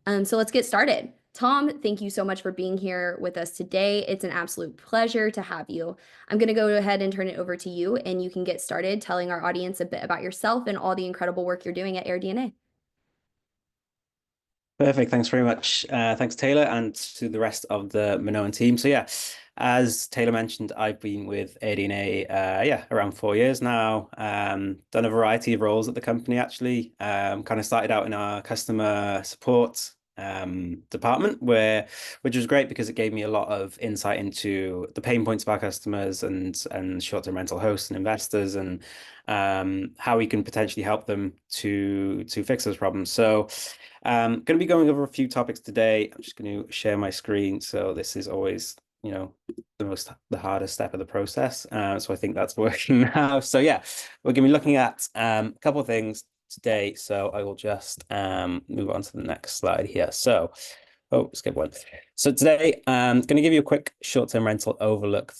So let's get started. Tom, thank you so much for being here with us today. It's an absolute pleasure to have you. I'm going to go ahead and turn it over to you, and you can get started telling our audience a bit about yourself and all the incredible work you're doing at AirDNA. Perfect. Thanks very much. Thanks, Taylor, and to the rest of the Minoan team. So yeah, as Taylor mentioned, I've been with AirDNA, around 4 years now. Done a variety of roles at the company actually. Kind of started out in our customer support department, which was great because it gave me a lot of insight into the pain points of our customers and short-term rental hosts and investors and how we can potentially help them to fix those problems. So. Going to be going over a few topics today. I'm just going to share my screen. So this is always, the hardest step of the process. So I think that's working now. So yeah, we're going to be looking at a couple of things today. So I will just move on to the next slide here. So, oh, skip one. So today, I'm going to give you a quick short-term rental outlook,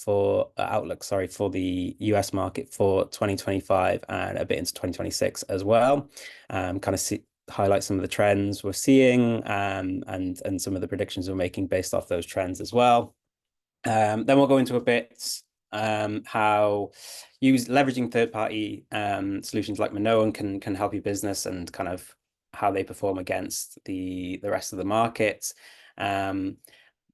sorry, for the US market for 2025 and a bit into 2026 as well. Kind of highlight some of the trends we're seeing and some of the predictions we're making based off those trends as well. Then we'll go into a bit how leveraging third-party solutions like Minoan can help your business and kind of how they perform against the rest of the market.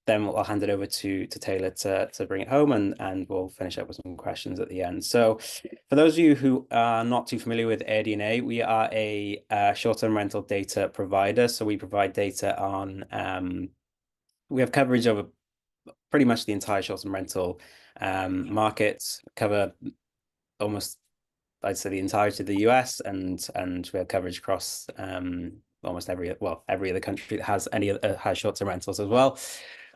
Then I'll hand it over to Taylor to bring it home and we'll finish up with some questions at the end. So for those of you who are not too familiar with AirDNA, we are a short-term rental data provider. So we provide data on, we have coverage over pretty much the entire short-term rental market, cover almost, I'd say, the entirety of the US and we have coverage across almost every other country that has has short-term rentals as well.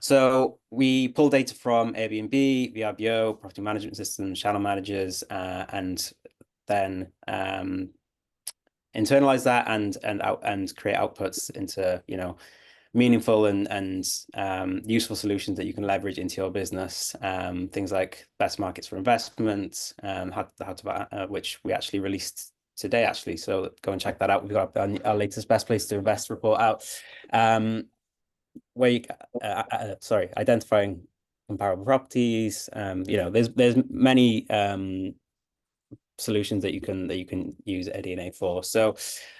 So we pull data from Airbnb, VRBO, property management systems, channel managers, and then internalize that and create outputs into meaningful and useful solutions that you can leverage into your business. Things like best markets for investment, which we actually released today actually. So go and check that out. We've got our latest best place to invest report out. Where you identifying comparable properties. There's many solutions that you can use AirDNA for. So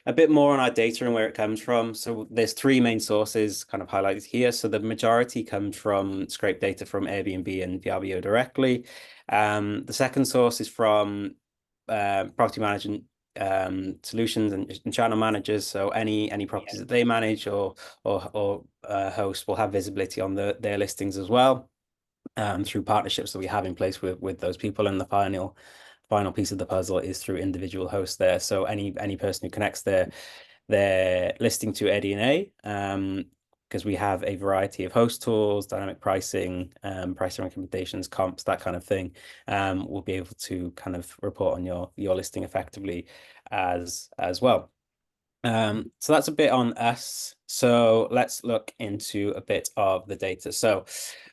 a bit more on our data and where it comes from. So there's three main sources kind of highlighted here. So the majority comes from scrape data from Airbnb and VRBO directly. The second source is from property management solutions and channel managers. So any properties that they manage or host will have visibility on their listings as well, through partnerships that we have in place with those people. And the final piece of the puzzle is through individual hosts there. So any person who connects their listing to AirDNA, because we have a variety of host tools, dynamic pricing, pricing recommendations, comps, that kind of thing, we'll be able to kind of report on your listing effectively as well. So that's a bit on us. So let's look into a bit of the data. So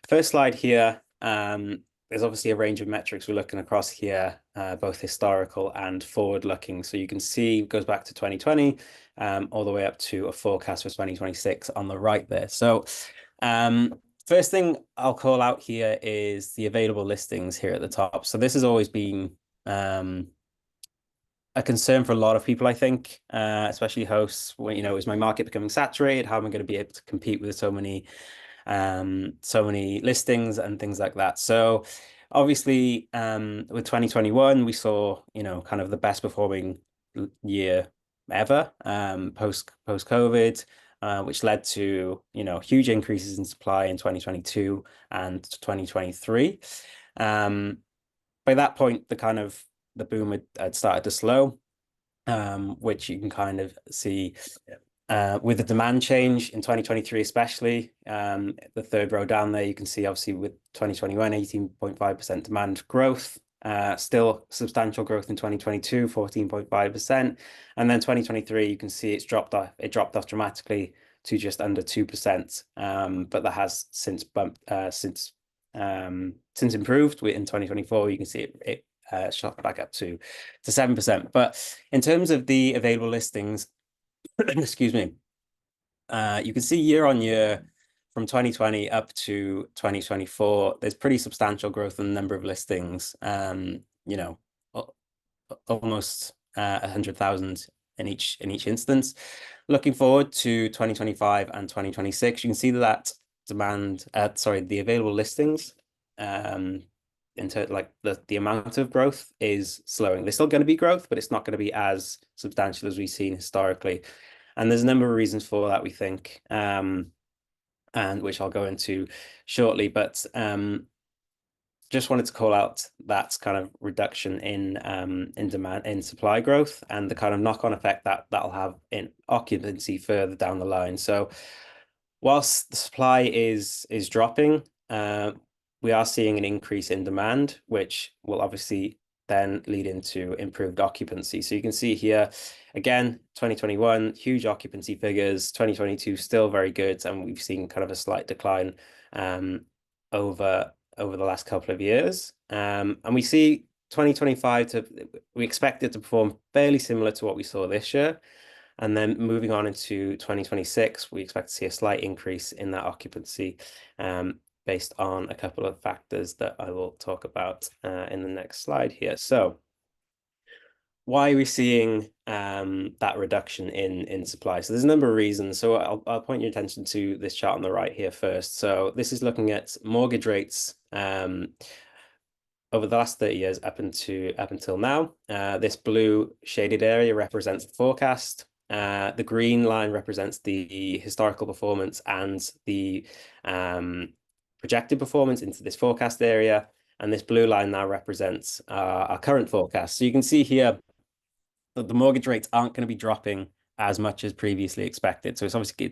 first slide here, there's obviously a range of metrics we're looking across here, both historical and forward-looking. So you can see it goes back to 2020, all the way up to a forecast for 2026 on the right there. So first thing I'll call out here is the available listings here at the top. So this has always been a concern for a lot of people, I think, especially hosts. Is my market becoming saturated? How am I going to be able to compete with so many listings and things like that? So obviously, with 2021, we saw, kind of the best performing year ever, post COVID, which led to, huge increases in supply in 2022 and 2023. By that point, the boom had started to slow, which you can kind of see with the demand change in 2023, especially. The third row down there, you can see obviously with 2021, 18.5% demand growth, still substantial growth in 2022, 14.5%. And then 2023, you can see it dropped off dramatically to just under 2%. But that has since improved. In 2024, you can see it shot back up to 7%. But in terms of the available listings, excuse me, You can see year on year from 2020 up to 2024, there's pretty substantial growth in the number of listings. You know, almost 100,000 in each instance. Looking forward to 2025 and 2026, you can see that demand, the available listings, into like the amount of growth is slowing. There's still going to be growth, but it's not going to be as substantial as we've seen historically. And there's a number of reasons for that, we think, and which I'll go into shortly. But just wanted to call out that kind of reduction in demand, in supply growth, and the kind of knock-on effect that that'll have in occupancy further down the line. So whilst the supply is dropping, we are seeing an increase in demand, which will obviously then lead into improved occupancy. So you can see here, again, 2021, huge occupancy figures, 2022 still very good, and we've seen kind of a slight decline over the last couple of years. And we see 2025 we expect it to perform fairly similar to what we saw this year. And then moving on into 2026, we expect to see a slight increase in that occupancy, based on a couple of factors that I will talk about in the next slide here. So why are we seeing that reduction in supply? So there's a number of reasons. So I'll point your attention to this chart on the right here first. So this is looking at mortgage rates over the last 30 years up until now. This blue shaded area represents the forecast. The green line represents the historical performance and the projected performance into this forecast area. And this blue line now represents our current forecast. So you can see here that the mortgage rates aren't going to be dropping as much as previously expected. So it's obviously,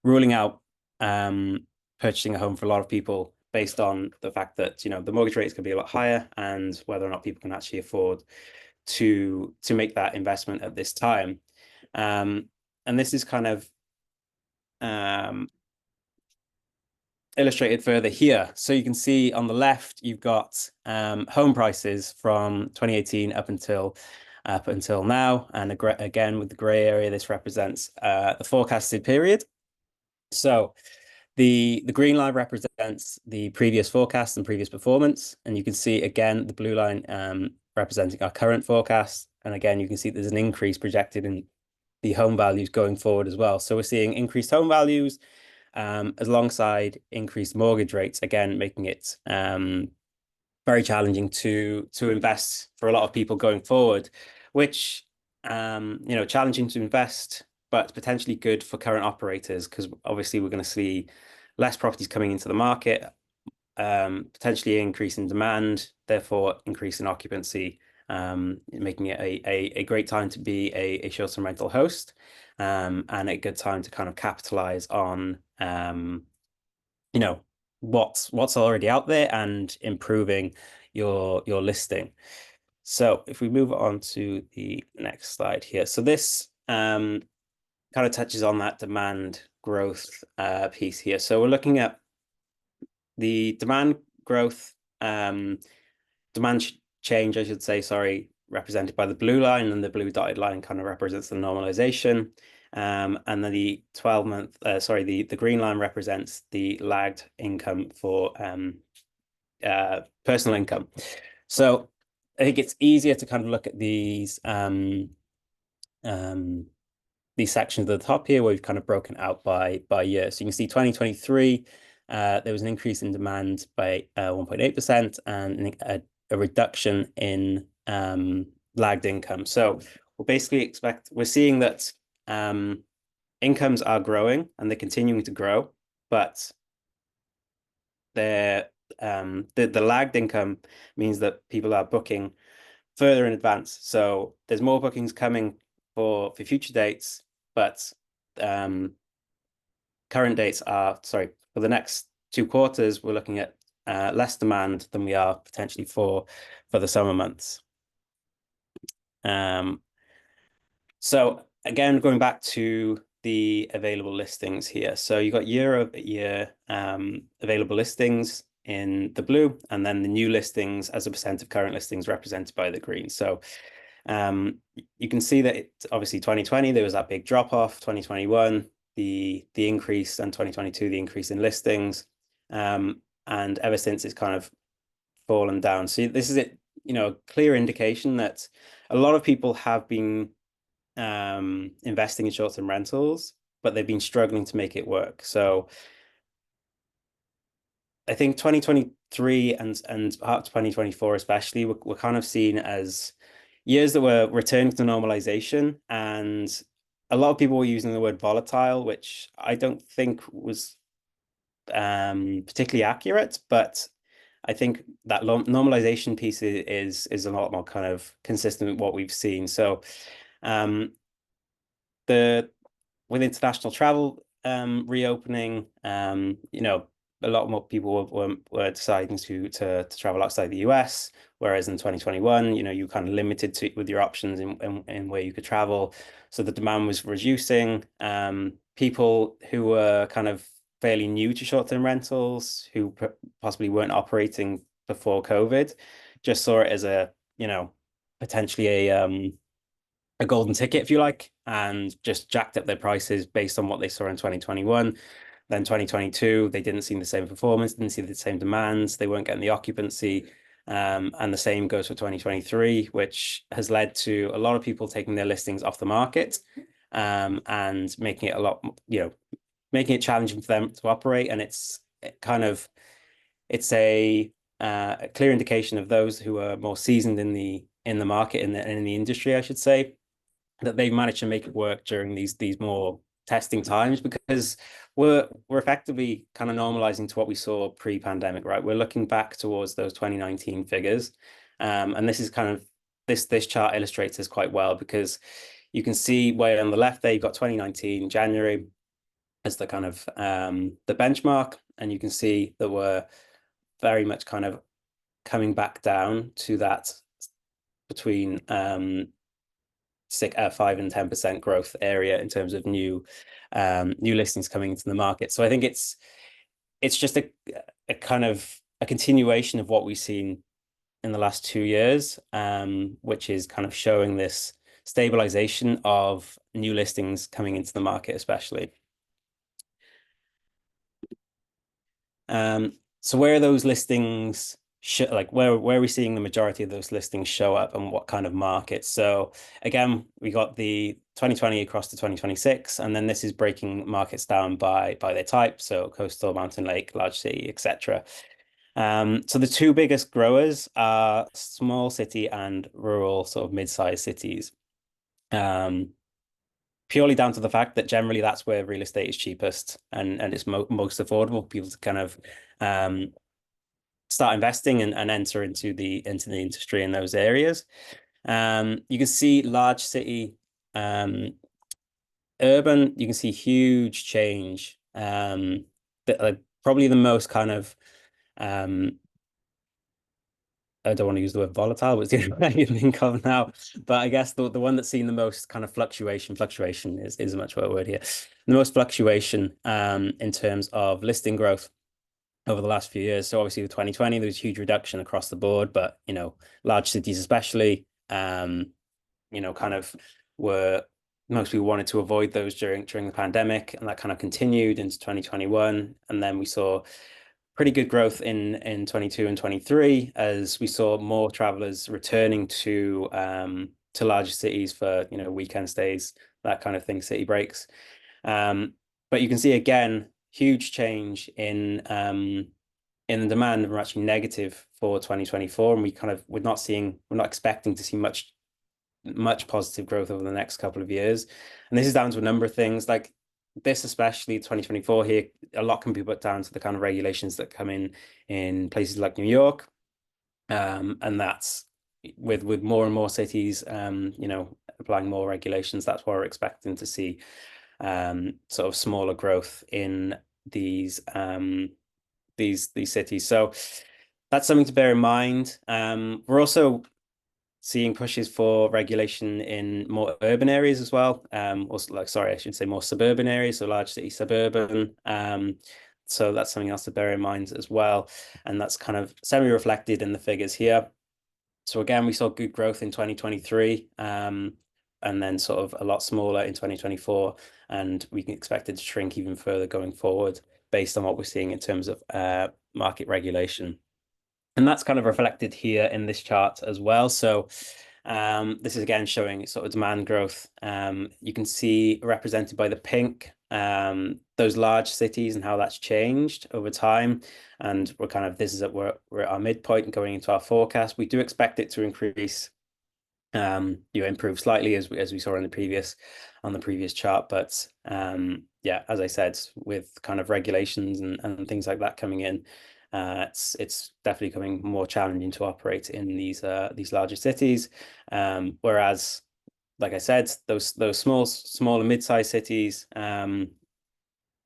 ruling out purchasing a home for a lot of people based on the fact that, the mortgage rates could be a lot higher, and whether or not people can actually afford to make that investment at this time. And this is kind of illustrated further here. So you can see on the left, you've got home prices from 2018 up until now. And again, with the gray area, this represents the forecasted period. So the green line represents the previous forecast and previous performance. And you can see, again, the blue line representing our current forecast. And again, you can see there's an increase projected in the home values going forward as well. So we're seeing increased home values alongside increased mortgage rates, again, making it very challenging to invest for a lot of people going forward, which, challenging to invest, but potentially good for current operators, because obviously we're going to see less properties coming into the market, potentially increase in demand, therefore increase in occupancy, making it a great time to be a short-term rental host, and a good time to kind of capitalize on what's already out there and improving your listing. So if we move on to the next slide here, so this kind of touches on that demand growth piece here. So we're looking at the demand growth, change, I should say, sorry, represented by the blue line, and the blue dotted line kind of represents the normalization. And then the 12-month, the green line represents the lagged income for personal income. So I think it's easier to kind of look at these sections at the top here, where we've kind of broken out by year. So you can see 2023, there was an increase in demand by 1.8% and a reduction in lagged income. So we're seeing that incomes are growing and they're continuing to grow, but the lagged income means that people are booking further in advance. So there's more bookings coming for future dates, but current dates are, for the next 2 quarters, we're looking at less demand than we are potentially for the summer months. So again, going back to the available listings here. So you got year-over-year available listings in the blue, and then the new listings as a percent of current listings represented by the green. So You can see that obviously 2020 there was that big drop off. 2021 the increase, and 2022 the increase in listings, and ever since it's kind of fallen down. So this is it, a clear indication that a lot of people have been investing in short-term rentals, but they've been struggling to make it work. So I think 2023 and perhaps 2024 especially were kind of seen as years that were returning to normalization, and a lot of people were using the word volatile, which I don't think was particularly accurate, but I think that normalization piece is a lot more kind of consistent with what we've seen. So um, the with international travel reopening, a lot more people were deciding to travel outside the US, whereas in 2021, you kind of limited with your options in where you could travel. So the demand was reducing. People who were kind of fairly new to short-term rentals, who possibly weren't operating before COVID, just saw it as potentially a golden ticket, if you like, and just jacked up their prices based on what they saw in 2021. Then 2022, they didn't see the same performance, didn't see the same demands, they weren't getting the occupancy. And the same goes for 2023, which has led to a lot of people taking their listings off the market, and making it making it challenging for them to operate. And it's a clear indication of those who are more seasoned in the market, in the industry, I should say, that they've managed to make it work during these more testing times, because we're effectively kind of normalizing to what we saw pre-pandemic, right? We're looking back towards those 2019 figures, and this is kind of this chart illustrates this quite well, because you can see way on the left there you've got 2019 January as the kind of the benchmark, and you can see that we're very much kind of coming back down to that between 5 and 10% growth area in terms of new listings coming into the market. So I think it's just a kind of a continuation of what we've seen in the last 2 years, which is kind of showing this stabilization of new listings coming into the market, especially. So where are those listings like where are we seeing the majority of those listings show up, and what kind of markets? So again, we got the 2020 across to 2026, and then this is breaking markets down by their type, so coastal, mountain, lake, large city, etc. So the two biggest growers are small city and rural, sort of mid-sized cities. Purely down to the fact that generally that's where real estate is cheapest, and it's most affordable. People to kind of start investing and enter into the industry in those areas. You can see large city, urban. You can see huge change. Probably the most kind of I don't want to use the word volatile, but it's the only one I can think of now. But I guess the one that's seen the most kind of fluctuation is a much better word here. The most fluctuation in terms of listing growth over the last few years. So obviously with 2020, there was a huge reduction across the board, but large cities especially, kind of were most people wanted to avoid those during the pandemic, and that kind of continued into 2021. And then we saw pretty good growth in 22 and 23, as we saw more travelers returning to larger cities for weekend stays, that kind of thing, city breaks. But you can see again huge change in the demand, and we're actually negative for 2024, and we're not expecting to see much positive growth over the next couple of years. And this is down to a number of things, like this, especially 2024 here, a lot can be put down to the kind of regulations that come in places like New York. And that's with more and more cities, applying more regulations. That's why we're expecting to see sort of smaller growth in these cities. So that's something to bear in mind. We're also seeing pushes for regulation in more urban areas as well. I should say more suburban areas, so large city suburban. So that's something else to bear in mind as well. And that's kind of semi-reflected in the figures here. So again, we saw good growth in 2023, and then sort of a lot smaller in 2024, and we can expect it to shrink even further going forward based on what we're seeing in terms of market regulation. And that's kind of reflected here in this chart as well. So this is again showing sort of demand growth. You can see represented by the pink, those large cities and how that's changed over time. And we're kind of, this is we're at our midpoint going into our forecast. We do expect it to increase, improve slightly as we saw in the previous chart. But yeah, as I said, with kind of regulations and things like that coming in, it's definitely becoming more challenging to operate in these larger cities. Whereas, like I said, those small and mid-sized cities,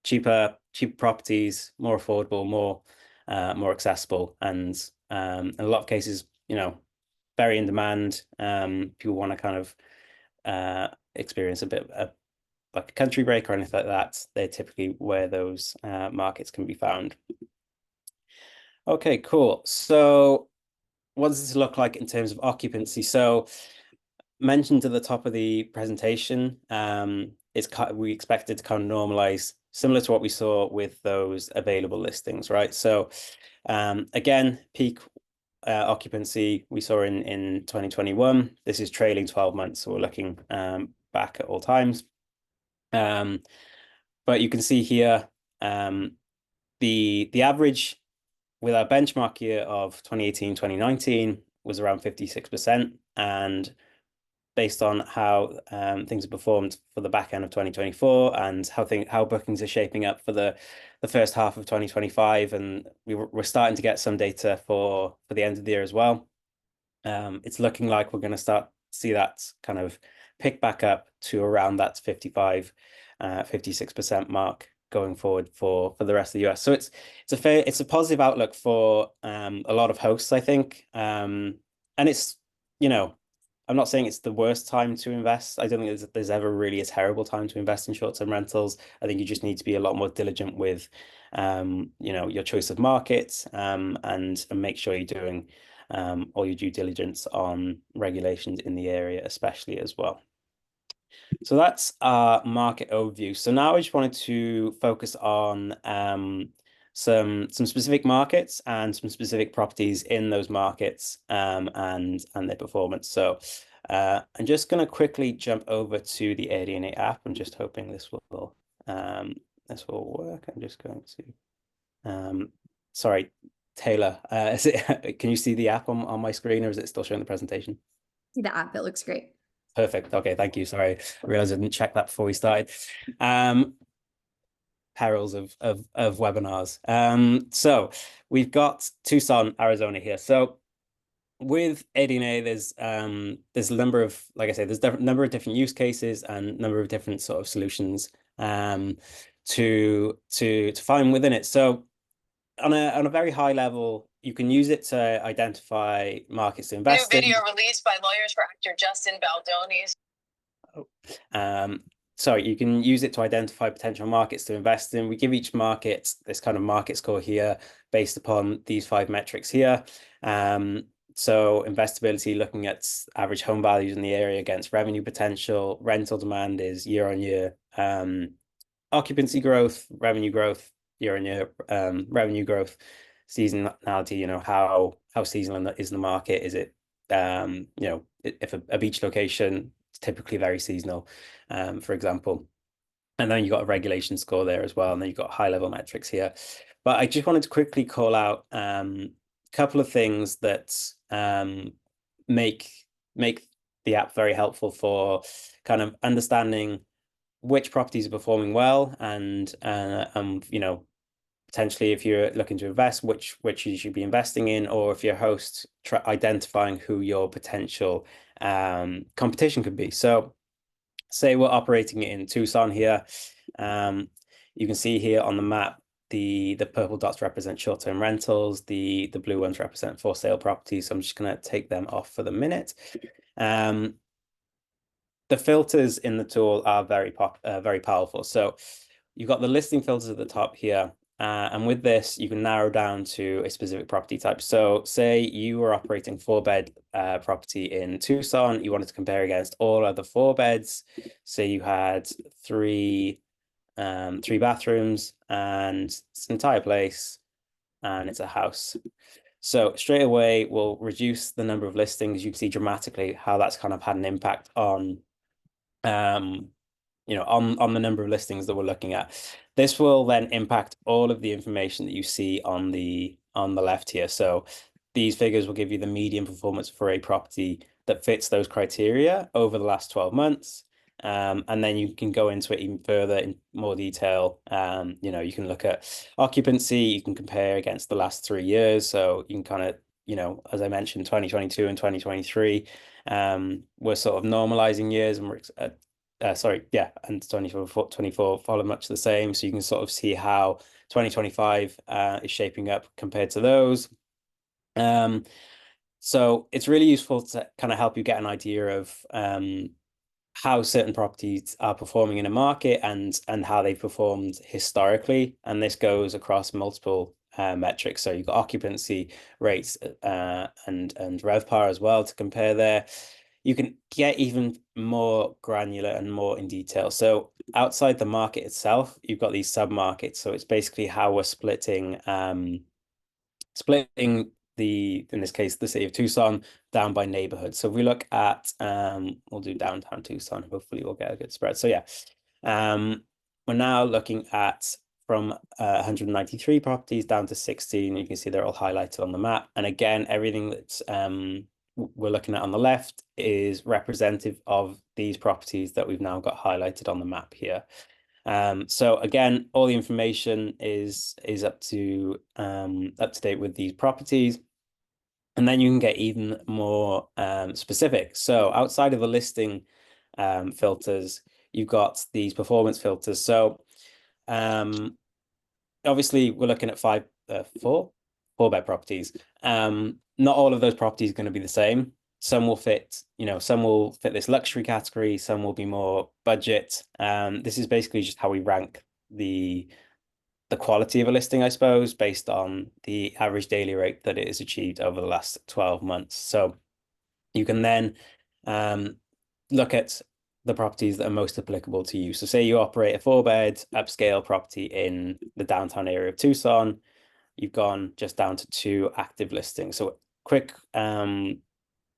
cheaper properties, more affordable, more accessible, and in a lot of cases, very in demand. People want to kind of experience a bit of like a country break or anything like that. They're typically where those markets can be found. Okay, cool. So what does this look like in terms of occupancy? So mentioned at the top of the presentation, we expect it to kind of normalize similar to what we saw with those available listings, right? So again, peak occupancy we saw in 2021. This is trailing 12 months, so we're looking back at all times. But you can see here the average with our benchmark year of 2018, 2019 was around 56%. And based on how things have performed for the back end of 2024 and how bookings are shaping up for the first half of 2025, and we're starting to get some data for the end of the year as well. It's looking like we're going to start to see that kind of pick back up to around that 55, 56% mark going forward for the rest of the US. So it's a positive outlook for a lot of hosts, I think. And it's, I'm not saying it's the worst time to invest. I don't think there's ever really a terrible time to invest in short-term rentals. I think you just need to be a lot more diligent with, your choice of markets, and make sure you're doing all your due diligence on regulations in the area, especially as well. So that's our market overview. So now I just wanted to focus on some specific markets and some specific properties in those markets, and their performance. So I'm just going to quickly jump over to the AirDNA app. I'm just hoping this will work. I'm just going to sorry, Taylor, can you see the app on my screen, or is it still showing the presentation? See the app, it looks great. Perfect. Okay, thank you. Sorry, I realized I didn't check that before we started. Perils of webinars. So we've got Tucson, Arizona here. So with AirDNA, there's a number of, like I say, there's a number of different use cases and number of different sort of solutions to find within it. So on a very high level, you can use it to identify markets to invest in. New video released by lawyers for actor Justin Baldoni's. So you can use it to identify potential markets to invest in. We give each market this kind of market score here based upon these 5 metrics here. So investability, looking at average home values in the area against revenue potential. Rental demand is year on year. Occupancy growth, revenue growth, year on year, revenue growth. Seasonality, how seasonal is the market? Is it, if a beach location, it's typically very seasonal, for example. And then you got a regulation score there as well. And then you've got high level metrics here. But I just wanted to quickly call out a couple of things that make the app very helpful for kind of understanding which properties are performing well, and potentially if you're looking to invest, which you should be investing in, or if you're a host, identifying who your potential competition could be. So say we're operating in Tucson here. You can see here on the map, the purple dots represent short-term rentals, the blue ones represent for sale properties. So I'm just going to take them off for the minute. The filters in the tool are very powerful. So you've got the listing filters at the top here. And with this, you can narrow down to a specific property type. So say you were operating 4-bed property in Tucson, you wanted to compare against all other 4 beds. Say you had three bathrooms and it's an entire place and it's a house. So straight away, we'll reduce the number of listings. You can see dramatically how that's kind of had an impact on on the number of listings that we're looking at. This will then impact all of the information that you see on the left here. So these figures will give you the median performance for a property that fits those criteria over the last 12 months. And then you can go into it even further in more detail. You can look at occupancy, you can compare against the last 3 years. So you can kind of, as I mentioned, 2022 and 2023, we're sort of normalizing years, and we're and 24 follow much the same. So you can sort of see how 2025 is shaping up compared to those. So it's really useful to kind of help you get an idea of how certain properties are performing in a market and how they've performed historically. And this goes across multiple metrics. So you've got occupancy rates and RevPAR as well to compare there. You can get even more granular and more in detail. So outside the market itself, you've got these sub-markets. So it's basically how we're splitting in this case, the city of Tucson down by neighborhood. So if we look at, we'll do downtown Tucson, hopefully we'll get a good spread. So yeah, we're now looking at from 193 properties down to 16. You can see they're all highlighted on the map. And again, everything that's we're looking at on the left is representative of these properties that we've now got highlighted on the map here. So again, all the information is up to date with these properties. And then you can get even more specific. So outside of the listing filters, you've got these performance filters. So obviously we're looking at 4-bed properties. Not all of those properties are going to be the same. Some will fit, some will fit this luxury category, some will be more budget. This is basically just how we rank the quality of a listing, I suppose, based on the average daily rate that it has achieved over the last 12 months. So you can then look at the properties that are most applicable to you. So say you operate a 4-bed upscale property in the downtown area of Tucson, you've gone just down to 2 active listings. So quick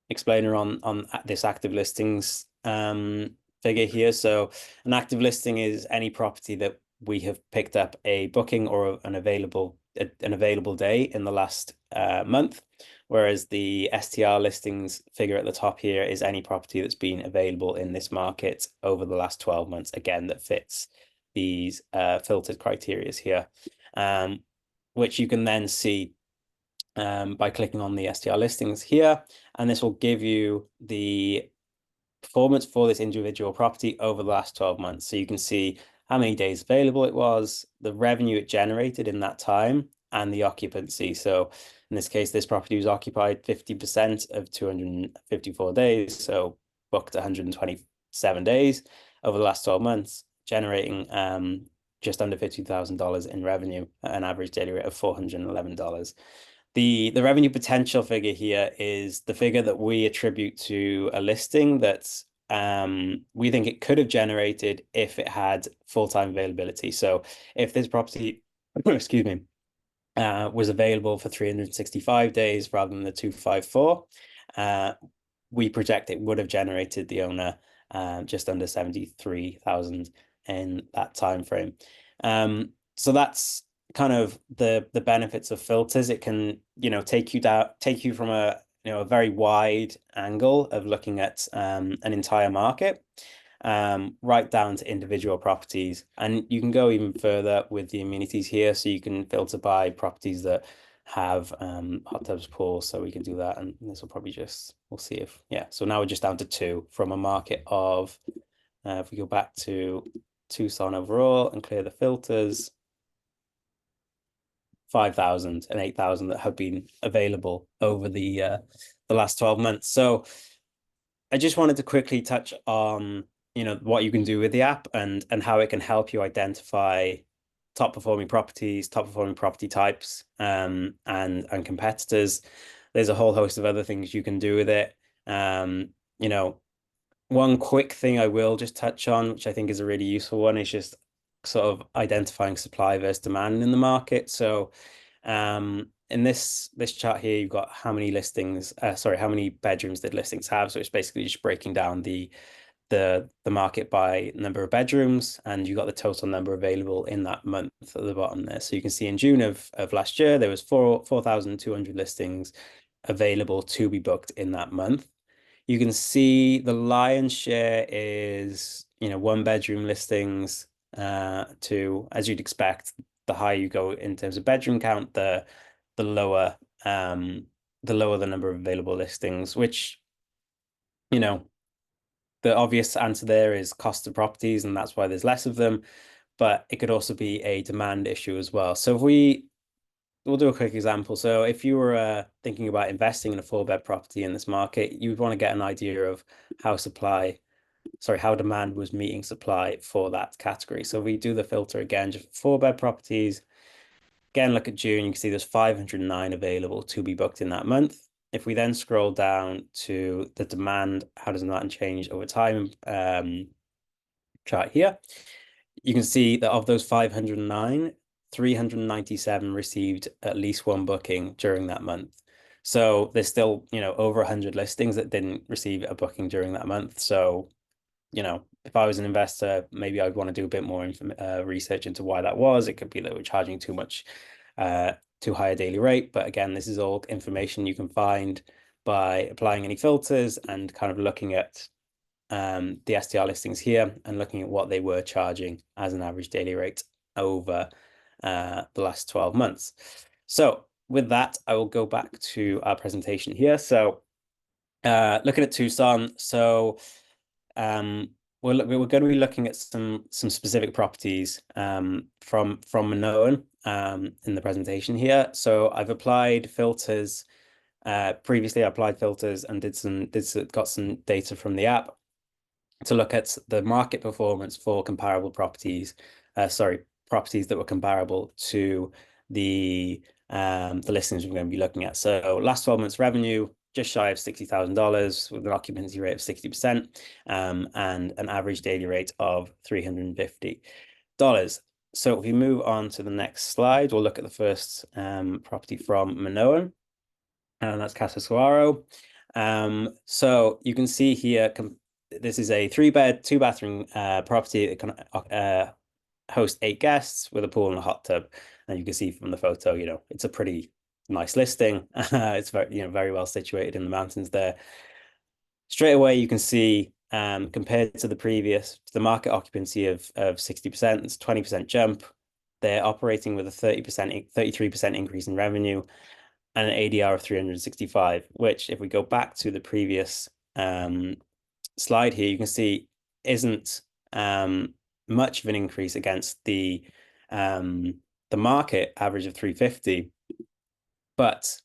explainer on this active listings figure here. So an active listing is any property that we have picked up a booking or an available day in the last month, whereas the STR listings figure at the top here is any property that's been available in this market over the last 12 months, again, that fits these filtered criteria here, which you can then see by clicking on the STR listings here, and this will give you the performance for this individual property over the last 12 months. So you can see how many days available it was, the revenue it generated in that time, and the occupancy. So in this case, this property was occupied 50% of 254 days, so booked 127 days over the last 12 months, generating just under $50,000 in revenue at an average daily rate of $411. The revenue potential figure here is the figure that we attribute to a listing that's we think it could have generated if it had full-time availability. So if this property, excuse me, was available for 365 days rather than the 254, we project it would have generated the owner just under 73,000 in that time frame. So that's kind of the benefits of filters. It can, take you from a very wide angle of looking at an entire market, right down to individual properties. And you can go even further with the amenities here. So you can filter by properties that have hot tubs, pools. So we can do that. And this will probably we'll see if, So now we're just down to 2 from a market of, if we go back to Tucson overall and clear the filters, 5,000 and 8,000 that have been available over the last 12 months. So I just wanted to quickly touch on, what you can do with the app and how it can help you identify top performing properties, top performing property types, and competitors. There's a whole host of other things you can do with it. You know, one quick thing I will just touch on, which I think is a really useful one, is just sort of identifying supply versus demand in the market. So in this chart here, you've got how many listings, how many bedrooms did listings have? So it's basically just breaking down the market by number of bedrooms, and you got the total number available in that month at the bottom there. So you can see in June of last year, there was 4,200 listings available to be booked in that month. You can see the lion's share is, one bedroom listings, to, as you'd expect, the higher you go in terms of bedroom count, the lower the number of available listings, which, the obvious answer there is cost of properties, and that's why there's less of them. But it could also be a demand issue as well. So if we'll do a quick example. So if you were thinking about investing in a 4-bed property in this market, you would want to get an idea of how demand was meeting supply for that category. So we do the filter again, just 4-bed properties. Again, look at June, you can see there's 509 available to be booked in that month. If we then scroll down to the demand, how does that change over time, chart here, you can see that of those 509, 397 received at least one booking during that month. So there's still, over 100 listings that didn't receive a booking during that month. So, if I was an investor, maybe I'd want to do a bit more research into why that was. It could be that we're charging too high a daily rate. But again, this is all information you can find by applying any filters and kind of looking at the STR listings here and looking at what they were charging as an average daily rate over the last 12 months. So with that, I will go back to our presentation here. So looking at Tucson, so we're going to be looking at some specific properties from Minoan in the presentation here. So I've applied filters. Previously, I applied filters and got some data from the app to look at the market performance for comparable properties. Properties that were comparable to the listings we're going to be looking at. So last 12 months revenue, just shy of $60,000 with an occupancy rate of 60%, and an average daily rate of $350. So if we move on to the next slide, we'll look at the first property from Minoan, and that's Casa Suaro. So you can see here, this is a 3-bed, 2-bathroom property that can host 8 guests with a pool and a hot tub. And you can see from the photo, it's a pretty nice listing. It's very well situated in the mountains there. Straight away, you can see compared to the market occupancy of 60%, it's a 20% jump. They're operating with a 33% increase in revenue and an ADR of 365, which if we go back to the previous slide here, you can see isn't much of an increase against the market average of 350, but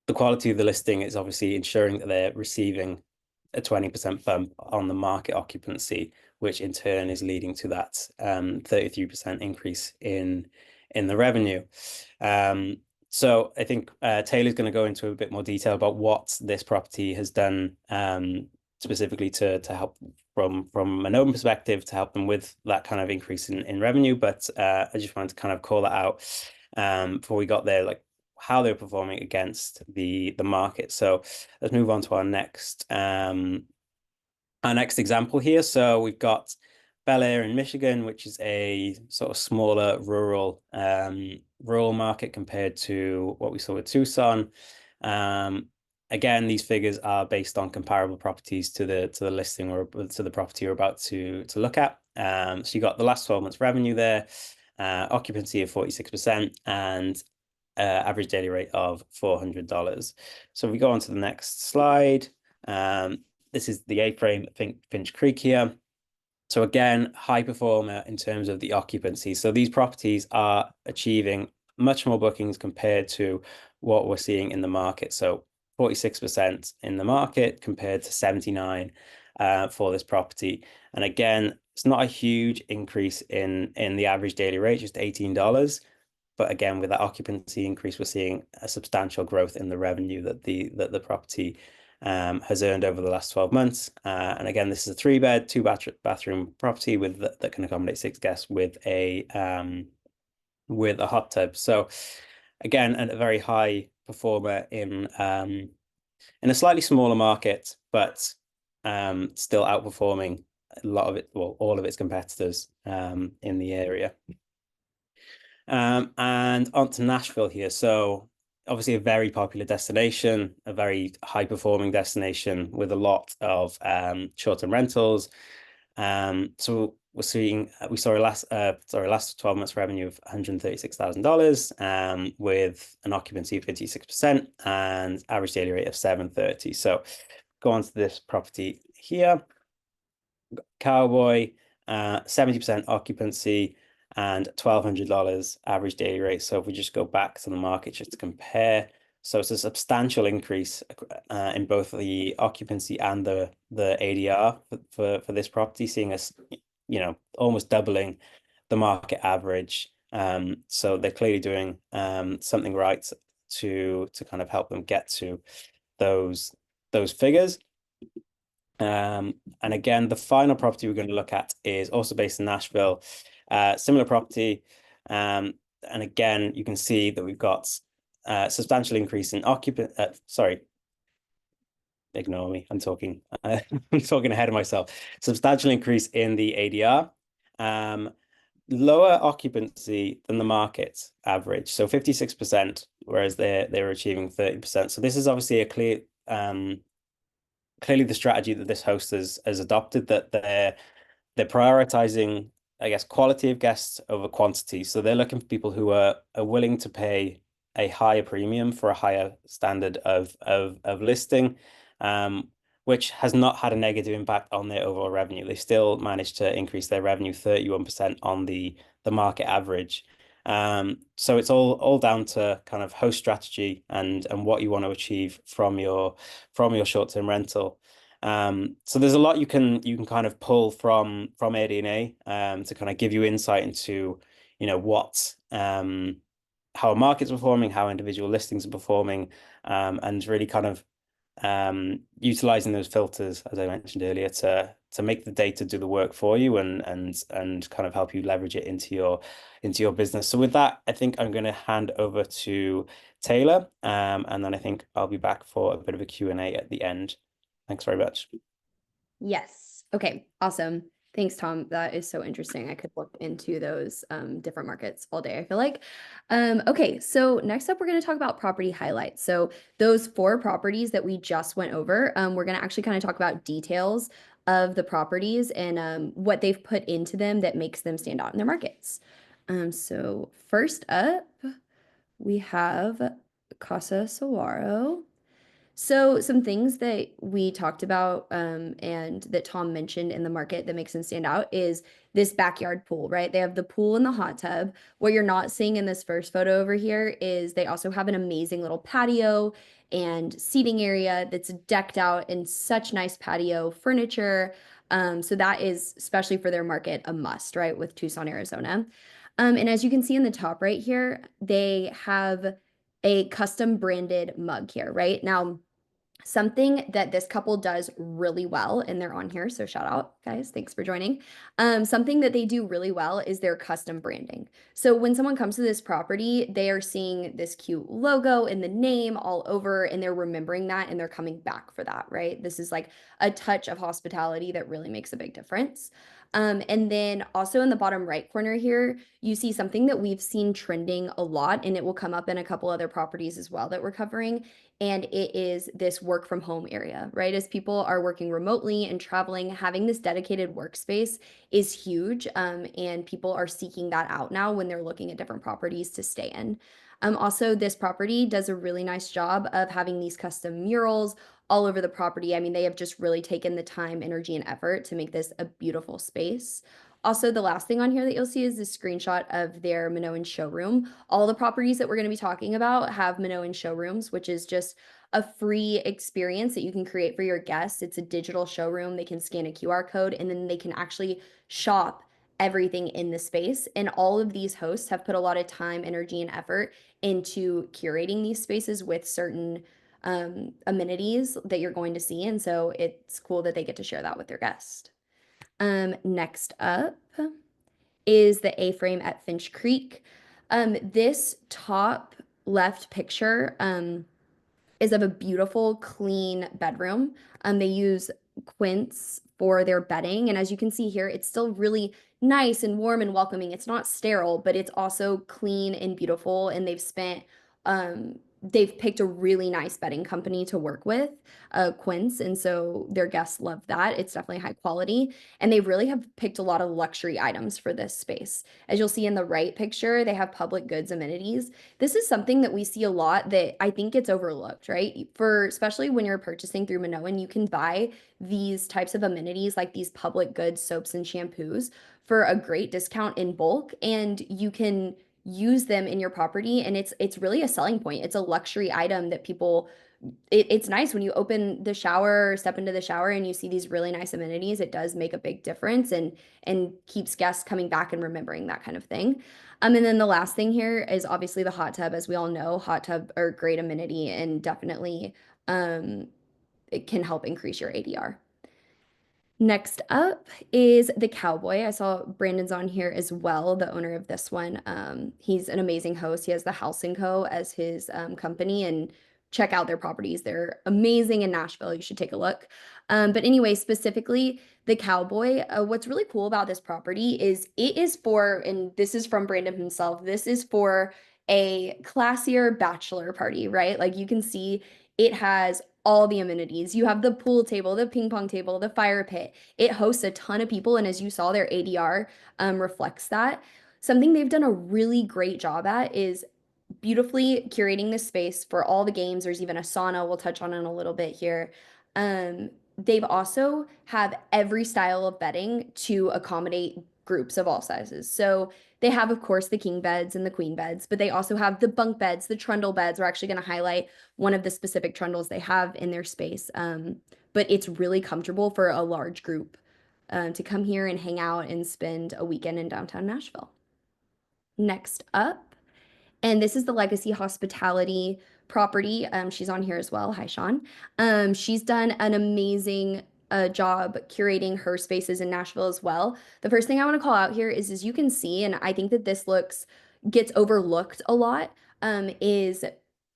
the quality of the listing is obviously ensuring that they're receiving a 20% bump on the market occupancy, which in turn is leading to that 33% increase in the revenue. So I think Taylor's going to go into a bit more detail about what this property has done specifically to help from an open perspective to help them with that kind of increase in revenue. But I just wanted to kind of call that out before we got there, like how they're performing against the market. So let's move on to our next example here. So we've got Bel Air in Michigan, which is a sort of smaller rural market compared to what we saw with Tucson. Again, these figures are based on comparable properties to the listing or to the property you're about to look at. So you got the last 12 months revenue there, occupancy of 46%, and average daily rate of $400. So if we go on to the next slide, this is the A-frame at Finch Creek here. So again, high performer in terms of the occupancy. So these properties are achieving much more bookings compared to what we're seeing in the market. So 46% in the market compared to 79 for this property. And again, It's not a huge increase in the average daily rate, just $18. But again, with that occupancy increase, we're seeing a substantial growth in the revenue that the property has earned over the last 12 months. And again, this is a 3-bed, 2-bathroom property that can accommodate 6 guests with a hot tub. So again, a very high performer in a slightly smaller market, but still outperforming a lot of it, well, all of its competitors in the area. And on to Nashville here. So obviously a very popular destination, a very high performing destination with a lot of short-term rentals. So we saw a last 12 months revenue of $136,000 with an occupancy of 56% and average daily rate of $730. So go on to this property here. Cowboy, 70% occupancy and $1,200 average daily rate. So if we just go back to the market just to compare, so it's a substantial increase in both the occupancy and the ADR for this property, seeing us, almost doubling the market average. So they're clearly doing something right to kind of help them get to those figures. And again, the final property we're going to look at is also based in Nashville, similar property. And again, you can see that we've got a substantial increase in sorry, ignore me. I'm talking ahead of myself. Substantial increase in the ADR. Lower occupancy than the market average, so 56%, whereas they're achieving 30%. So this is obviously a clearly the strategy that this host has adopted, that they're prioritizing, I guess, quality of guests over quantity. So they're looking for people who are willing to pay a higher premium for a higher standard of listing, which has not had a negative impact on their overall revenue. They still managed to increase their revenue 31% on the market average. So it's all down to kind of host strategy and what you want to achieve from your short-term rental. So there's a lot you can kind of pull from AirDNA to kind of give you insight into what how a market's performing, how individual listings are performing, and really kind of utilizing those filters, as I mentioned earlier, to make the data do the work for you and kind of help you leverage it into your business. So with that, I think I'm going to hand over to Taylor, and then I think I'll be back for a bit of a Q&A at the end. Thanks very much. Yes. Okay, awesome. Thanks, Tom. That is so interesting. I could look into those different markets all day, I feel like. Okay, so next up, we're going to talk about property highlights. So those 4 properties that we just went over, we're going to actually kind of talk about details of the properties and what they've put into them that makes them stand out in their markets. So first up, we have Casa Saguaro. So some things that we talked about and that Tom mentioned in the market that makes them stand out is this backyard pool, right? They have the pool and the hot tub. What you're not seeing in this first photo over here is they also have an amazing little patio and seating area that's decked out in such nice patio furniture. So that is, especially for their market, a must, right, with Tucson, Arizona. And as you can see in the top right here, they have a custom branded mug here, right? Now, something that this couple does really well, and they're on here, so shout out, guys. Thanks for joining. Something that they do really well is their custom branding. So when someone comes to this property, they are seeing this cute logo and the name all over, and they're remembering that, and they're coming back for that, right? This is like a touch of hospitality that really makes a big difference. And then also in the bottom right corner here, you see something that we've seen trending a lot, and it will come up in a couple other properties as well that we're covering. And it is this work from home area, right? As people are working remotely and traveling, having this dedicated workspace is huge. And people are seeking that out now when they're looking at different properties to stay in. Also, this property does a really nice job of having these custom murals all over the property. I mean, they have just really taken the time, energy, and effort to make this a beautiful space. Also, the last thing on here that you'll see is this screenshot of their Minoan showroom. All the properties that we're going to be talking about have Minoan showrooms, which is just a free experience that you can create for your guests. It's a digital showroom. They can scan a QR code and then they can actually shop everything in the space. And all of these hosts have put a lot of time, energy, and effort into curating these spaces with certain amenities that you're going to see. And so it's cool that they get to share that with their guests. Next up is the A-frame at Finch Creek. This top left picture is of a beautiful, clean bedroom. They use quince for their bedding. And as you can see here, it's still really nice and warm and welcoming. It's not sterile, but it's also clean and beautiful. And they've picked a really nice bedding company to work with, Quince. And so their guests love that. It's definitely high quality. And they really have picked a lot of luxury items for this space. As you'll see in the right picture, they have public goods amenities. This is something that we see a lot that I think gets overlooked, right? Especially when you're purchasing through Minoan, you can buy these types of amenities like these public goods, soaps and shampoos for a great discount in bulk, and you can use them in your property, and it's really a selling point. It's a luxury item that it's nice when you open the shower or step into the shower and you see these really nice amenities. It does make a big difference and keeps guests coming back and remembering that kind of thing. And then the last thing here is obviously the hot tub. As we all know, hot tub are a great amenity and definitely it can help increase your ADR. Next up is the Cowboy. I saw Brandon's on here as well, the owner of this one. He's an amazing host. He has the House & Co. as his company, and check out their properties. They're amazing in Nashville. You should take a look. But anyway, specifically the Cowboy, what's really cool about this property is it is for, and this is from Brandon himself, this is for a classier bachelor party, right? Like you can see it has all the amenities. You have the pool table, the ping pong table, the fire pit. It hosts a ton of people, and as you saw, their ADR reflects that. Something they've done a really great job at is beautifully curating the space for all the games. There's even a sauna we'll touch on in a little bit here. They've also have every style of bedding to accommodate groups of all sizes. So they have, of course, the king beds and the queen beds, but they also have the bunk beds, the trundle beds. We're actually going to highlight one of the specific trundles they have in their space. But it's really comfortable for a large group to come here and hang out and spend a weekend in downtown Nashville. Next up, and this is the Legacy Hospitality property. She's on here as well. Hi, Sean. She's done an amazing job curating her spaces in Nashville as well. The first thing I want to call out here is you can see, and I think that this gets overlooked a lot, is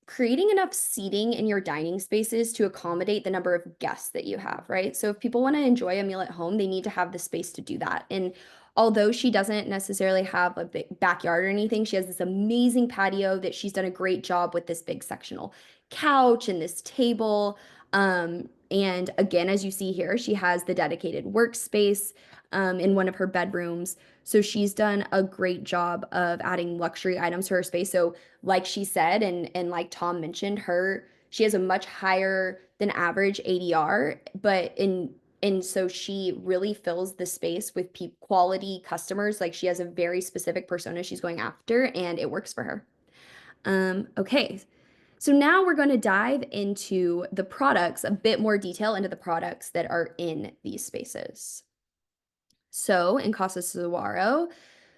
creating enough seating in your dining spaces to accommodate the number of guests that you have, right? So if people want to enjoy a meal at home, they need to have the space to do that. And although she doesn't necessarily have a big backyard or anything, she has this amazing patio that she's done a great job with, this big sectional couch and this table. And again, as you see here, she has the dedicated workspace in one of her bedrooms. So she's done a great job of adding luxury items to her space. So like she said, and like Tom mentioned, she has a much higher than average ADR, and so she really fills the space with quality customers. Like she has a very specific persona she's going after, and it works for her. Okay, so now we're going to dive into the products, a bit more detail into the products that are in these spaces. So in Casa Saguaro,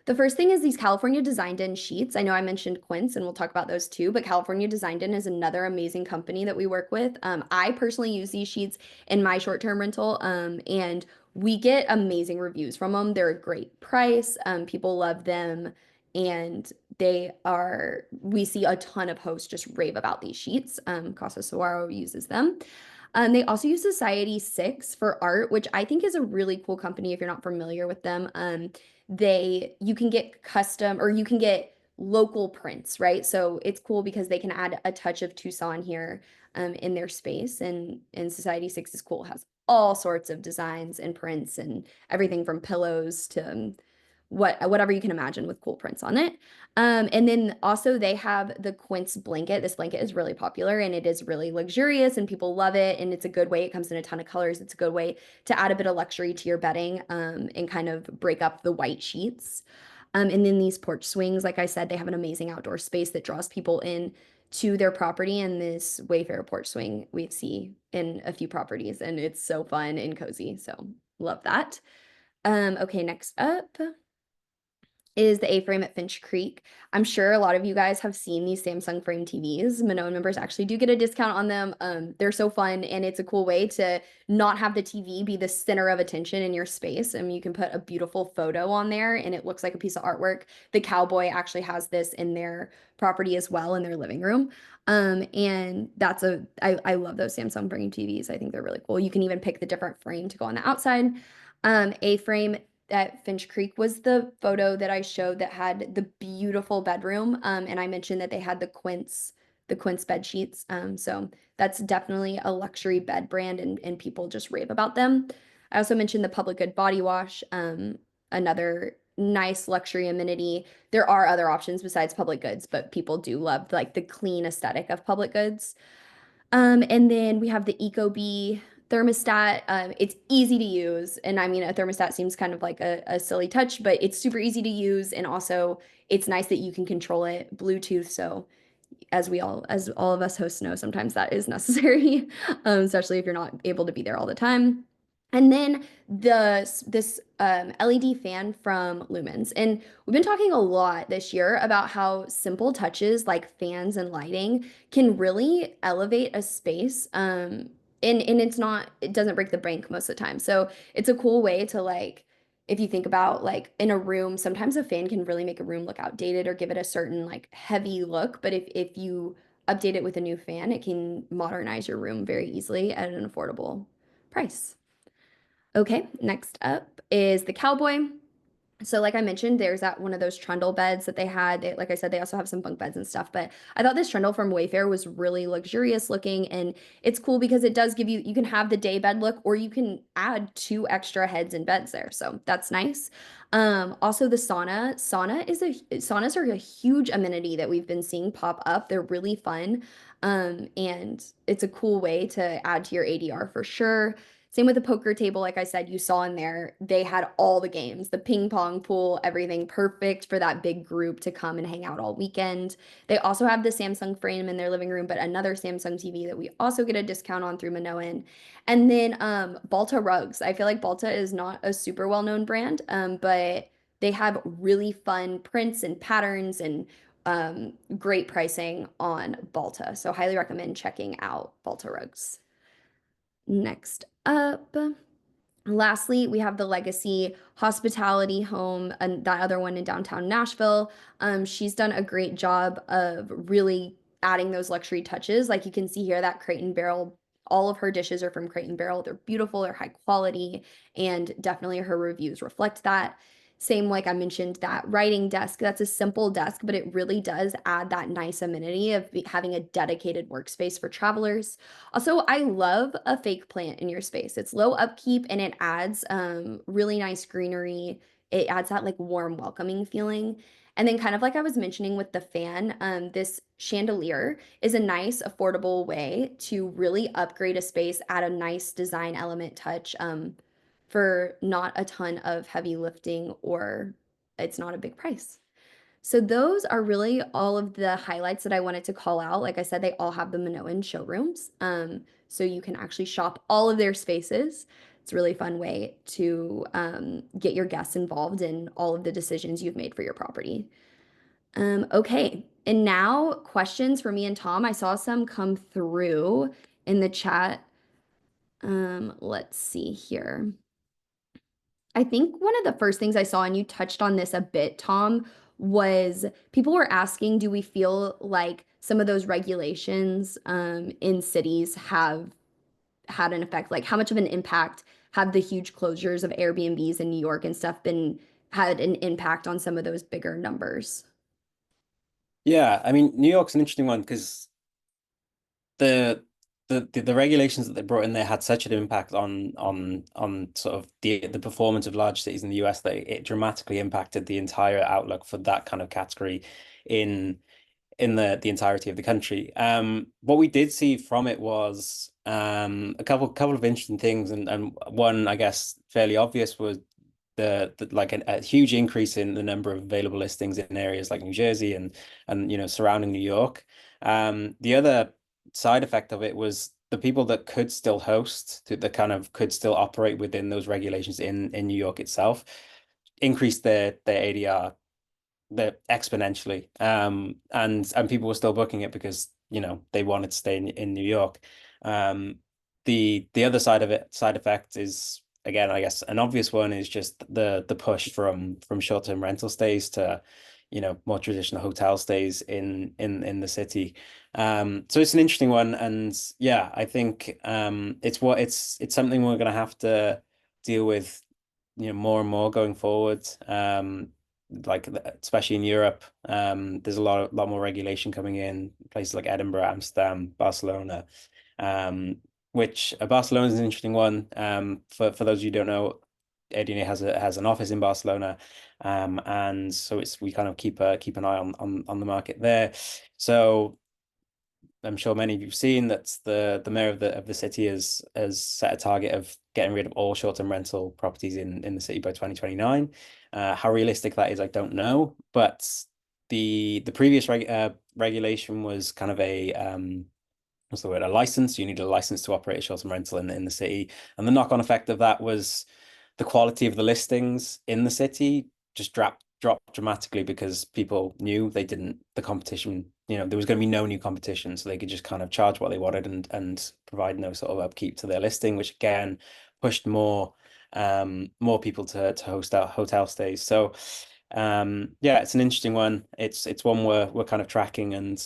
the first thing is these California Designed In sheets. I know I mentioned Quince, and we'll talk about those too, but California Designed In is another amazing company that we work with. I personally use these sheets in my short-term rental, and we get amazing reviews from them. They're a great price. People love them, and we see a ton of hosts just rave about these sheets. Casa Saguaro uses them. They also use Society 6 for art, which I think is a really cool company if you're not familiar with them. You can get custom, or you can get local prints, right? So it's cool because they can add a touch of Tucson here in their space, and Society 6 is cool. It has all sorts of designs and prints and everything from pillows to whatever you can imagine with cool prints on it. And then also they have the quince blanket. This blanket is really popular and it is really luxurious and people love it. And it's a good way. It comes in a ton of colors. It's a good way to add a bit of luxury to your bedding, and kind of break up the white sheets. And then these porch swings, like I said, they have an amazing outdoor space that draws people in to their property. And this Wayfair porch swing we see in a few properties, and it's so fun and cozy. So love that. Okay, next up is the A-frame at Finch Creek. I'm sure a lot of you guys have seen these Samsung Frame TVs. Minoan members actually do get a discount on them. They're so fun, and it's a cool way to not have the TV be the center of attention in your space. And you can put a beautiful photo on there, and it looks like a piece of artwork. The cowboy actually has this in their property as well in their living room. And I love those Samsung Frame TVs. I think they're really cool. You can even pick the different frame to go on the outside. A-frame at Finch Creek was the photo that I showed that had the beautiful bedroom. And I mentioned that they had the quince bed sheets. So that's definitely a luxury bed brand, and people just rave about them. I also mentioned the Public Good body wash, another nice luxury amenity. There are other options besides Public Goods, but people do love like the clean aesthetic of Public Goods. And then we have the Ecobee thermostat. It's easy to use. And I mean, a thermostat seems kind of like a silly touch, but it's super easy to use. And also it's nice that you can control it Bluetooth. So as all of us hosts know, sometimes that is necessary, especially if you're not able to be there all the time. And then this LED fan from Lumens. And we've been talking a lot this year about how simple touches like fans and lighting can really elevate a space. And it doesn't break the bank most of the time. So it's a cool way to like, if you think about like in a room, sometimes a fan can really make a room look outdated or give it a certain like heavy look. But if you update it with a new fan, it can modernize your room very easily at an affordable price. Okay, next up is the cowboy. So like I mentioned, there's that one of those trundle beds that they had. Like I said, they also have some bunk beds and stuff, but I thought this trundle from Wayfair was really luxurious looking, and it's cool because it does give you can have the day bed look, or you can add 2 extra heads and beds there. So that's nice. Also the saunas are a huge amenity that we've been seeing pop up. They're really fun. And it's a cool way to add to your ADR for sure. Same with the poker table, like I said, you saw in there, they had all the games, the ping pong, pool, everything perfect for that big group to come and hang out all weekend. They also have the Samsung frame in their living room, but another Samsung TV that we also get a discount on through Minoan. And then Balta rugs. I feel like Balta is not a super well-known brand, but they have really fun prints and patterns and great pricing on Balta. So highly recommend checking out Balta rugs. Next up, lastly, we have the Legacy Hospitality Home, and that other one in downtown Nashville. She's done a great job of really adding those luxury touches. Like you can see here, that Crate and Barrel, all of her dishes are from Crate and Barrel. They're beautiful, they're high quality, and definitely her reviews reflect that. Same, like I mentioned, that writing desk, that's a simple desk, but it really does add that nice amenity of having a dedicated workspace for travelers. Also, I love a fake plant in your space. It's low upkeep and it adds really nice greenery. It adds that like warm, welcoming feeling. And then kind of like I was mentioning with the fan, this chandelier is a nice, affordable way to really upgrade a space, add a nice design element touch, for not a ton of heavy lifting, or it's not a big price. So those are really all of the highlights that I wanted to call out. Like I said, they all have the Minoan showrooms. So you can actually shop all of their spaces. It's a really fun way to get your guests involved in all of the decisions you've made for your property. Okay, and now questions for me and Tom. I saw some come through in the chat. Let's see here. I think one of the first things I saw, and you touched on this a bit, Tom, was people were asking, do we feel like some of those regulations in cities have had an effect? Like, how much of an impact have the huge closures of Airbnbs in New York and stuff had an impact on some of those bigger numbers? Yeah, I mean, New York's an interesting one because the the regulations that they brought in there had such an impact on sort of the performance of large cities in the US that it dramatically impacted the entire outlook for that kind of category in the entirety of the country. What we did see from it was a couple of interesting things, and one I guess fairly obvious was the like a huge increase in the number of available listings in areas like New Jersey and surrounding New York. The other side effect of it was the people that could still host, that kind of could still operate within those regulations in New York itself, increased their ADR exponentially. And people were still booking it because they wanted to stay in New York. The other side effect is, again, I guess an obvious one, is just the push from short-term rental stays to more traditional hotel stays in the city. So it's an interesting one, and yeah, I think it's something we're going to have to deal with more and more going forward. Like especially in Europe, there's a lot more regulation coming in places like Edinburgh, Amsterdam, Barcelona. Which Barcelona is an interesting one. For those of you who don't know, AirDNA has an office in Barcelona, and so we kind of keep an eye on the market there. So I'm sure many of you've seen that the mayor of the city has set a target of getting rid of all short-term rental properties in the city by 2029. How realistic that is, I don't know, but the previous regulation was kind of a what's the word? A license. You need a license to operate a short-term rental in the city, and the knock-on effect of that was the quality of the listings in the city just dropped dramatically because people knew the competition, there was going to be no new competition, so they could just kind of charge what they wanted and provide no sort of upkeep to their listing, which again pushed more people to host our hotel stays. So yeah, it's an interesting one. It's one we're kind of tracking, and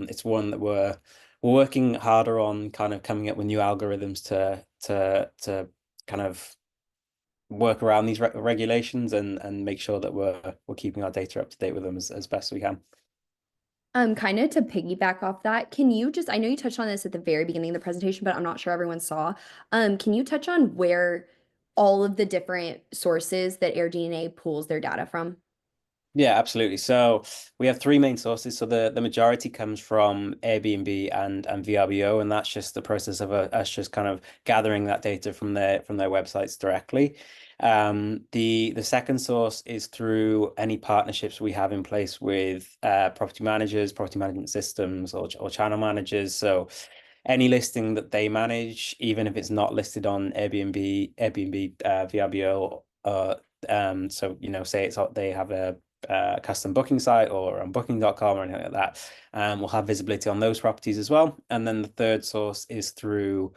it's one that we're working harder on kind of coming up with new algorithms to kind of work around these regulations and make sure that we're keeping our data up to date with them as best we can. Kind of to piggyback off that, can you just, I know you touched on this at the very beginning of the presentation, but I'm not sure everyone saw. Can you touch on where all of the different sources that AirDNA pulls their data from? Yeah, absolutely. So we have three main sources. So the majority comes from Airbnb and VRBO, and that's just the process of us just kind of gathering that data from their websites directly. The second source is through any partnerships we have in place with property managers, property management systems, or channel managers. So any listing that they manage, even if it's not listed on Airbnb, VRBO, so say they have a custom booking site or on booking.com or anything like that, we'll have visibility on those properties as well. And then the third source is through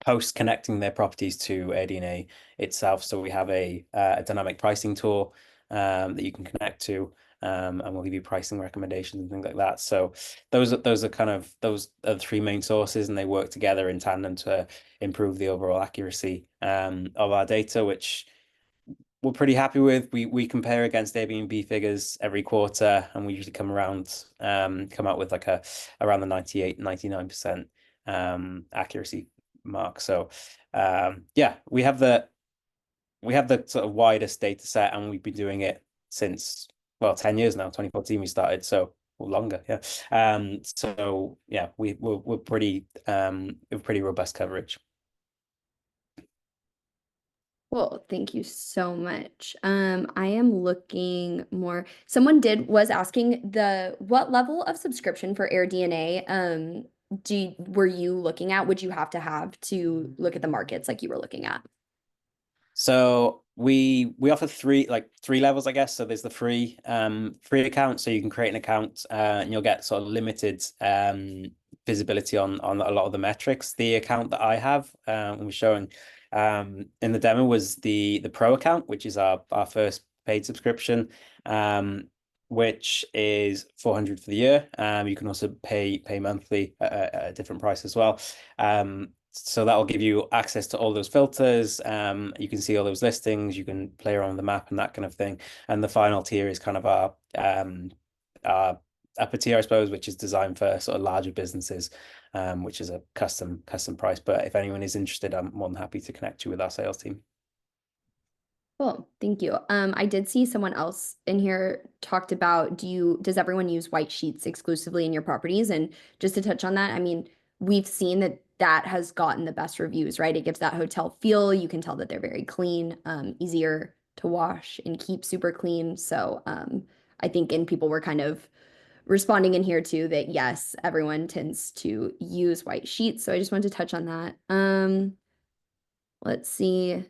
hosts connecting their properties to AirDNA itself. So we have a dynamic pricing tool that you can connect to, and we'll give you pricing recommendations and things like that. So those are the three main sources, and they work together in tandem to improve the overall accuracy of our data, which we're pretty happy with. We compare against Airbnb figures every quarter, and we usually come out with like around the 99% accuracy mark. So yeah, we have the sort of widest data set, and we've been doing it since 10 years now. 2014 we started, so longer. Yeah. So yeah, we're pretty robust coverage. Well, thank you so much. I am looking more. Someone was asking what level of subscription for AirDNA were you looking at? Would you have to look at the markets like you were looking at? So we offer three levels, I guess. So there's the free account, so you can create an account and you'll get sort of limited visibility on a lot of the metrics. The account that I have was showing in the demo was the pro account, which is our first paid subscription, which is 400 for the year. You can also pay monthly at a different price as well. So that'll give you access to all those filters. You can see all those listings. You can play around the map and that kind of thing. And the final tier is kind of our upper tier, I suppose, which is designed for sort of larger businesses, which is a custom price. But if anyone is interested, I'm more than happy to connect you with our sales team. Cool. Thank you. I did see someone else in here talked about does everyone use white sheets exclusively in your properties? And just to touch on that, I mean, we've seen that that has gotten the best reviews, right? It gives that hotel feel. You can tell that they're very clean, easier to wash and keep super clean. So I think, and people were kind of responding in here too that yes, everyone tends to use white sheets. So I just wanted to touch on that. Let's see.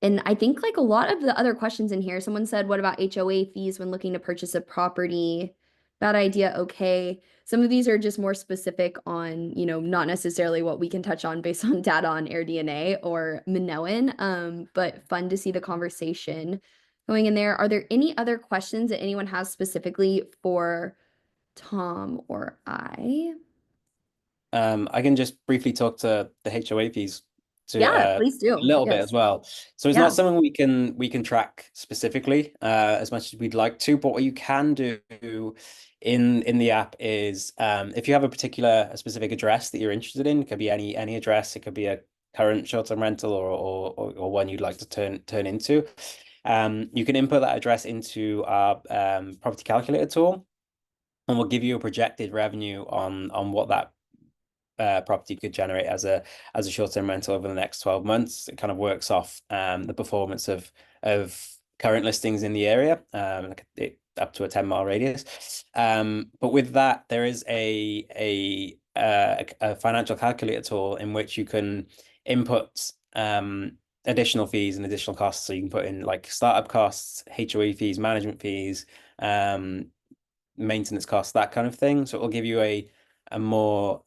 And I think like a lot of the other questions in here, someone said, what about HOA fees when looking to purchase a property? Bad idea, okay. Some of these are just more specific on, not necessarily what we can touch on based on data on AirDNA or Minoan, but fun to see the conversation going in there. Are there any other questions that anyone has specifically for Tom or I? I can just briefly talk to the HOA fees to Yeah, please a do. little bit as Yes. well. So it's not Yeah. something we can track specifically as much as we'd like to, but what you can do in the app is if you have a specific address that you're interested in, it could be any address, it could be a current short-term rental or one you'd like to turn into. You can input that address into our property calculator tool, and we'll give you a projected revenue on what that property could generate as a short-term rental over the next 12 months. It kind of works off the performance of current listings in the area, up to a 10-mile radius. But with that, there is a financial calculator tool in which you can input additional fees and additional costs. So you can put in like startup costs, HOA fees, management fees, maintenance costs, that kind of thing. So it will give you a more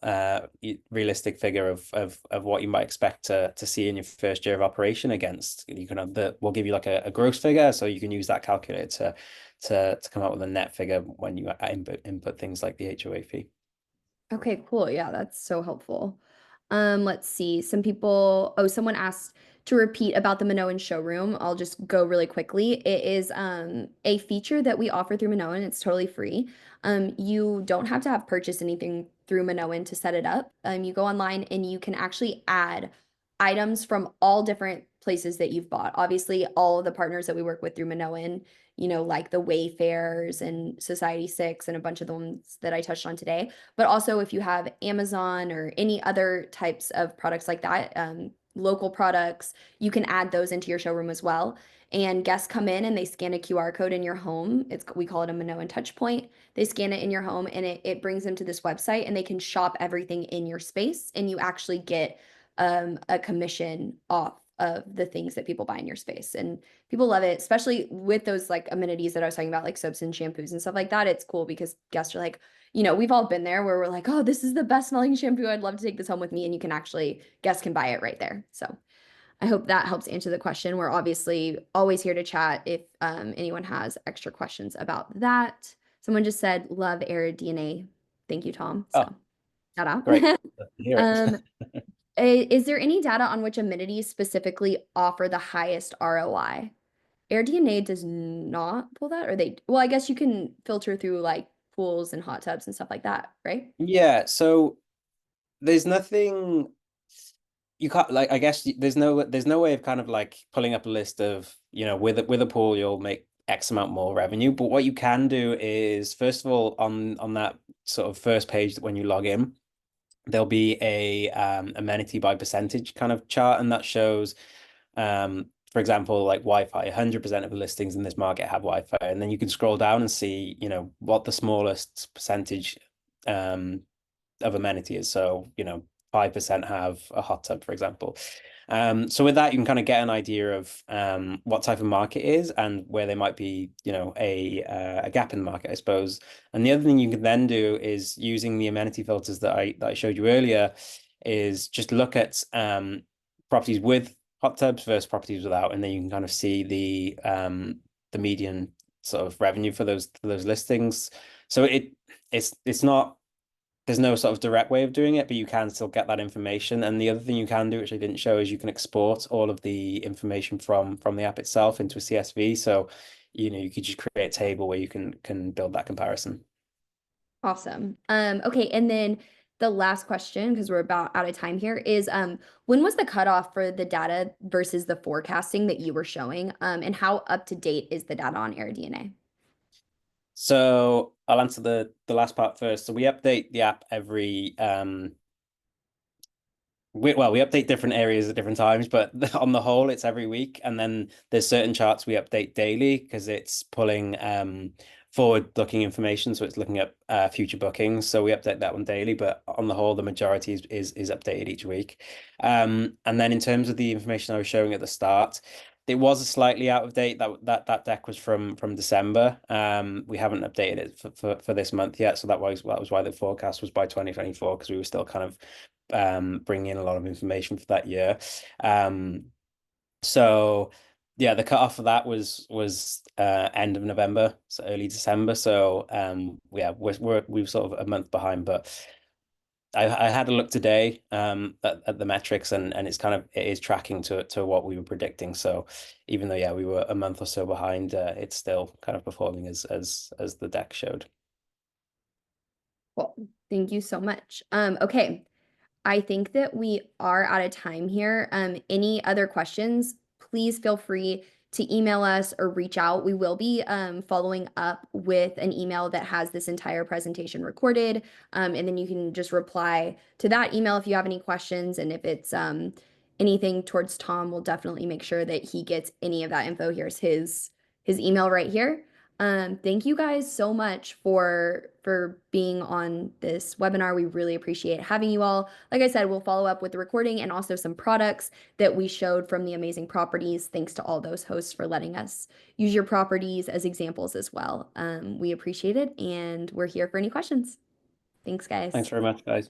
realistic figure of what you might expect to see in your first year of operation. Against you can have we'll give you like a gross figure, so you can use that calculator to come up with a net figure when you input things like the HOA fee. Okay, cool. Yeah, that's so helpful. Let's see. Someone asked to repeat about the Minoan showroom. I'll just go really quickly. It is a feature that we offer through Minoan. It's totally free. You don't have to have purchased anything through Minoan to set it up. You go online and you can actually add items from all different places that you've bought. Obviously, all of the partners that we work with through Minoan, like the Wayfairs and Society 6 and a bunch of the ones that I touched on today. But also if you have Amazon or any other types of products like that, local products, you can add those into your showroom as well. And guests come in and they scan a QR code in your home. We call it a Minoan touch point. They scan it in your home and it brings them to this website and they can shop everything in your space and you actually get a commission off of the things that people buy in your space. And people love it, especially with those like amenities that I was talking about, like soaps and shampoos and stuff like that. It's cool because guests are like, we've all been there where we're like, oh, this is the best smelling shampoo. I'd love to take this home with me. And you can actually, guests can buy it right there. So I hope that helps answer the question. We're obviously always here to chat if anyone has extra questions about that. Someone just said, love AirDNA. Thank you, Tom. So Oh, shout out. great. Love to hear um, it. is there any data on which amenities specifically offer the highest ROI? AirDNA does not pull that, well, I guess you can filter through like pools and hot tubs and stuff like that, right? Yeah, so there's nothing you can't like I guess there's no way of kind of like pulling up a list of, with a pool you'll make X amount more revenue. But what you can do is, first of all, on that sort of first page that when you log in, there'll be a amenity by percentage kind of chart, and that shows for example, like Wi-Fi. 100% of the listings in this market have Wi-Fi, and then you can scroll down and see, what the smallest percentage of amenity is. So, 5% have a hot tub, for example. So with that, you can kind of get an idea of what type of market is and where there might be, a gap in the market, I suppose. And the other thing you can then do is, using the amenity filters that I showed you earlier, is just look at properties with hot tubs versus properties without, and then you can kind of see the median sort of revenue for those listings. So it's not, there's no sort of direct way of doing it, but you can still get that information. And the other thing you can do, which I didn't show, is you can export all of the information from the app itself into a CSV. So, you could just create a table where you can build that comparison. Awesome. Okay, and then the last question, because we're about out of time here, is when was the cutoff for the data versus the forecasting that you were showing? And how up to date is the data on AirDNA? So I'll answer the last part first. So we update the app every we update different areas at different times, but on the whole, it's every week. And then there's certain charts we update daily because it's pulling forward-looking information, so it's looking at future bookings. So we update that one daily, but on the whole, the majority is updated each week. And then in terms of the information I was showing at the start, it was slightly out of date. That deck was from December. We haven't updated it for this month yet, so that was why the forecast was by 2024, because we were still kind of bringing in a lot of information for that year. So yeah, the cutoff for that was end of November, so early December. So yeah, we're sort of a month behind, but I had a look today at the metrics, and it is tracking to what we were predicting. So even though, yeah, we were a month or so behind, it's still kind of performing as the deck showed. Well, thank you so much. Okay, I think that we are out of time here. Any other questions, please feel free to email us or reach out. We will be following up with an email that has this entire presentation recorded. And then you can just reply to that email if you have any questions. And if it's anything towards Tom, we'll definitely make sure that he gets any of that info. Here's his email right here. Thank you guys so much for being on this webinar. We really appreciate having you all. Like I said, we'll follow up with the recording and also some products that we showed from the amazing properties. Thanks to all those hosts for letting us use your properties as examples as well. We appreciate it, and we're here for any questions. Thanks, guys. Thanks very much, guys.